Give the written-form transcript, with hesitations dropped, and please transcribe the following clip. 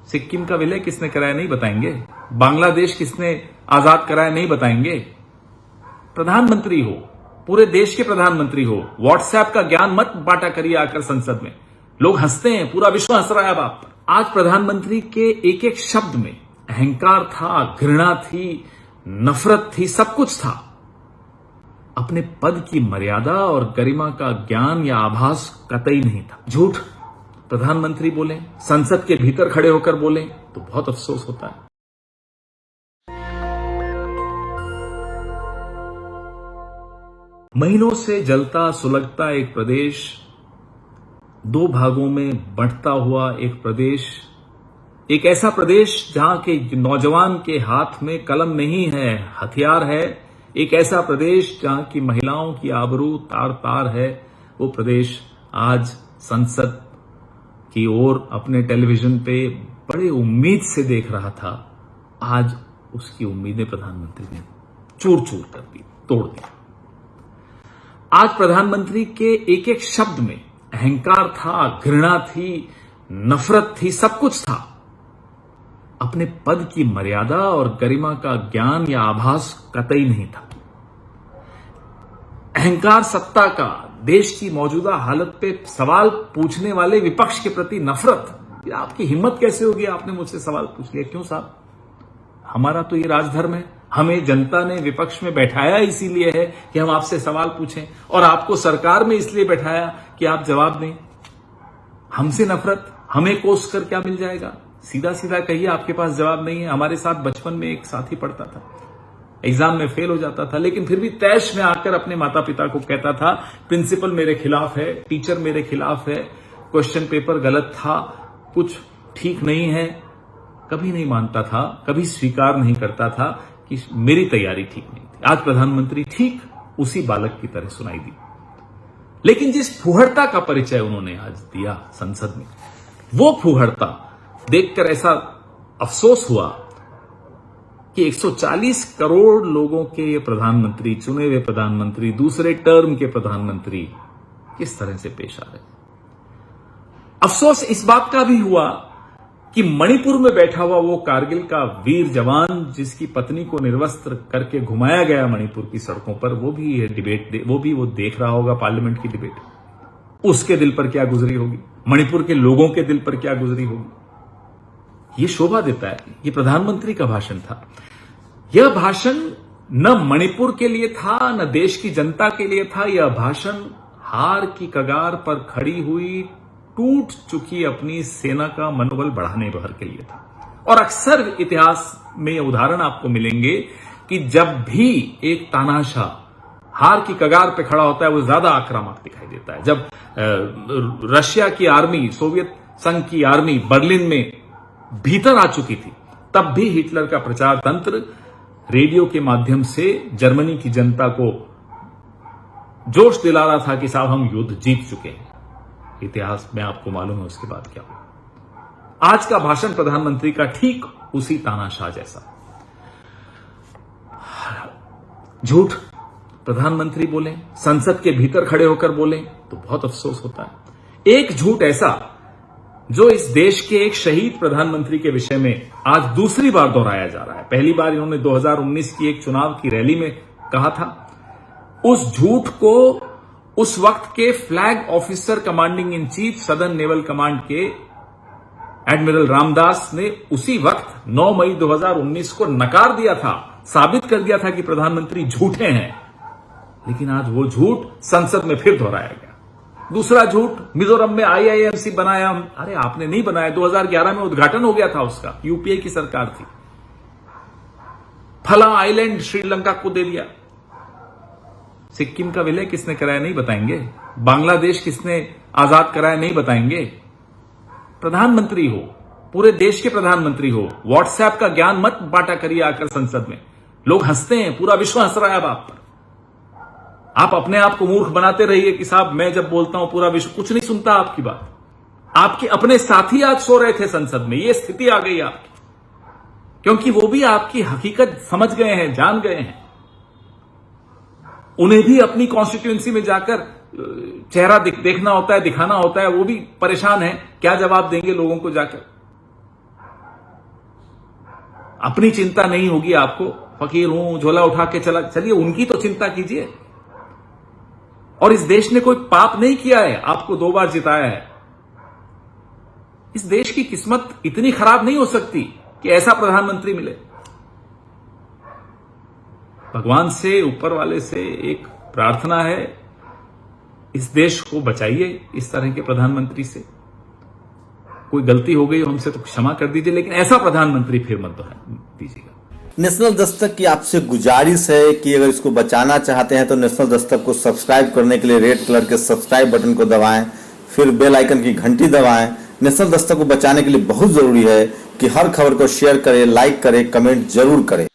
सिक्किम का विलय किसने कराया नहीं बताएंगे? बांग्लादेश किसने आजाद कराया नहीं बताएंगे? प्रधानमंत्री हो, पूरे देश के प्रधानमंत्री हो, व्हाट्सएप का ज्ञान मत बांटा करिए आकर संसद में। लोग हंसते हैं, पूरा विश्व हंस रहा है अब आप पर। आज प्रधानमंत्री के एक एक शब्द में अहंकार था, घृणा थी, नफरत थी, सब कुछ था। अपने पद की मर्यादा और गरिमा का ज्ञान या आभास कतई नहीं था। झूठ प्रधानमंत्री बोले, संसद के भीतर खड़े होकर बोले तो बहुत अफसोस होता है। महीनों से जलता सुलगता एक प्रदेश, दो भागों में बंटता हुआ एक प्रदेश, एक ऐसा प्रदेश जहां के नौजवान के हाथ में कलम नहीं है, हथियार है। एक ऐसा प्रदेश जहां की महिलाओं की आबरू तार तार है। वो प्रदेश आज संसद की ओर अपने टेलीविजन पे बड़े उम्मीद से देख रहा था। आज उसकी उम्मीदें प्रधानमंत्री ने चूर चूर कर दी, तोड़ दी। आज प्रधानमंत्री के एक एक शब्द में अहंकार था, घृणा थी, नफरत थी, सब कुछ था। अपने पद की मर्यादा और गरिमा का ज्ञान या आभास कतई नहीं था। अहंकार सत्ता का, देश की मौजूदा हालत पे सवाल पूछने वाले विपक्ष के प्रति नफरत। आपकी हिम्मत कैसे होगी? आपने मुझसे सवाल पूछ लिया। क्यों साहब? हमारा तो ये राजधर्म है। हमें जनता ने विपक्ष में बैठाया इसीलिए है कि हम आपसे सवाल पूछें, और आपको सरकार में इसलिए बैठाया कि आप जवाब दें। हमसे नफरत, हमें कोस कर क्या मिल जाएगा? सीधा सीधा कहिए आपके पास जवाब नहीं है। हमारे साथ बचपन में एक साथी पढ़ता था, एग्जाम में फेल हो जाता था, लेकिन फिर भी तैश में आकर अपने माता पिता को कहता था प्रिंसिपल मेरे खिलाफ है, टीचर मेरे खिलाफ है, क्वेश्चन पेपर गलत था, कुछ ठीक नहीं है। कभी नहीं मानता था, कभी स्वीकार नहीं करता था कि मेरी तैयारी ठीक नहीं थी। आज प्रधानमंत्री ठीक उसी बालक की तरह सुनाई दी। लेकिन जिस फूहड़ता का परिचय उन्होंने आज दिया संसद में, वो फूहड़ता देखकर ऐसा अफसोस हुआ कि 140 करोड़ लोगों के ये प्रधानमंत्री, चुने हुए प्रधानमंत्री, दूसरे टर्म के प्रधानमंत्री किस तरह से पेश आ रहे। अफसोस इस बात का भी हुआ कि मणिपुर में बैठा हुआ वो कारगिल का वीर जवान जिसकी पत्नी को निर्वस्त्र करके घुमाया गया मणिपुर की सड़कों पर, वो भी ये डिबेट वो देख रहा होगा, पार्लियामेंट की डिबेट। उसके दिल पर क्या गुजरी होगी, मणिपुर के लोगों के दिल पर क्या गुजरी होगी। ये शोभा देता है। ये प्रधानमंत्री का भाषण था। यह भाषण न मणिपुर के लिए था, न देश की जनता के लिए था। यह भाषण हार की कगार पर खड़ी हुई, टूट चुकी अपनी सेना का मनोबल बढ़ाने भर के लिए था। और अक्सर इतिहास में ये उदाहरण आपको मिलेंगे कि जब भी एक तानाशाह हार की कगार पे खड़ा होता है, वो ज्यादा आक्रामक दिखाई देता है। जब रशिया की आर्मी, सोवियत संघ की आर्मी बर्लिन में भीतर आ चुकी थी, तब भी हिटलर का प्रचार तंत्र रेडियो के माध्यम से जर्मनी की जनता को जोश दिला रहा था कि साहब हम युद्ध जीत चुके हैं। इतिहास में आपको मालूम है उसके बाद क्या हुआ। आज का भाषण प्रधानमंत्री का ठीक उसी तानाशाह जैसा। झूठ प्रधानमंत्री बोले, संसद के भीतर खड़े होकर बोले तो बहुत अफसोस होता है। एक झूठ ऐसा जो इस देश के एक शहीद प्रधानमंत्री के विषय में आज दूसरी बार दोहराया जा रहा है। पहली बार इन्होंने 2019 की एक चुनाव की रैली में कहा था। उस झूठ को उस वक्त के flag officer commanding in chief southern naval command के एडमिरल रामदास ने उसी वक्त 9 मई 2019 को नकार दिया था, साबित कर दिया था कि प्रधानमंत्री झूठे हैं। लेकिन आज वो झूठ संसद में फिर दोहराया गया। दूसरा झूठ, मिजोरम में IIMC बनाया। अरे आपने नहीं बनाया, 2011 में उद्घाटन हो गया था उसका, यूपीए की सरकार थी। फला आइलैंड श्रीलंका को दे दिया। सिक्किम का विलय किसने कराया नहीं बताएंगे? बांग्लादेश किसने आजाद कराया नहीं बताएंगे? प्रधानमंत्री हो, पूरे देश के प्रधानमंत्री हो, व्हाट्सएप का ज्ञान मत बांटा करिए आकर संसद में। लोग हंसते हैं, पूरा विश्व हंस रहा है अब आप पर। आप अपने आप को मूर्ख बनाते रहिए कि साहब मैं जब बोलता हूं पूरा विश्व कुछ नहीं सुनता आपकी बात। आपके अपने साथी आज सो रहे थे संसद में, ये स्थिति आ गई आपकी, क्योंकि वो भी आपकी हकीकत समझ गए हैं, जान गए हैं। उन्हें भी अपनी कॉन्स्टिट्यूएंसी में जाकर चेहरा देखना होता है, दिखाना होता है। वो भी परेशान है, क्या जवाब देंगे लोगों को जाकर। अपनी चिंता नहीं होगी आपको, फकीर हूं झोला उठा के चला, चलिए उनकी तो चिंता कीजिए। और इस देश ने कोई पाप नहीं किया है, आपको 2 बार जिताया है। इस देश की किस्मत इतनी खराब नहीं हो सकती कि ऐसा प्रधानमंत्री मिले। भगवान से, ऊपर वाले से एक प्रार्थना है, इस देश को बचाइए इस तरह के प्रधानमंत्री से। कोई गलती हो गई हमसे तो क्षमा कर दीजिए, लेकिन ऐसा प्रधानमंत्री फिर मत दीजिएगा। नेशनल दस्तक की आपसे गुजारिश है कि अगर इसको बचाना चाहते हैं तो नेशनल दस्तक को सब्सक्राइब करने के लिए रेड कलर के सब्सक्राइब बटन को दबाएं, फिर बेल आइकन की घंटी दबाएं। नेशनल दस्तक को बचाने के लिए बहुत जरूरी है कि हर खबर को शेयर करें, लाइक करें, कमेंट जरूर करें।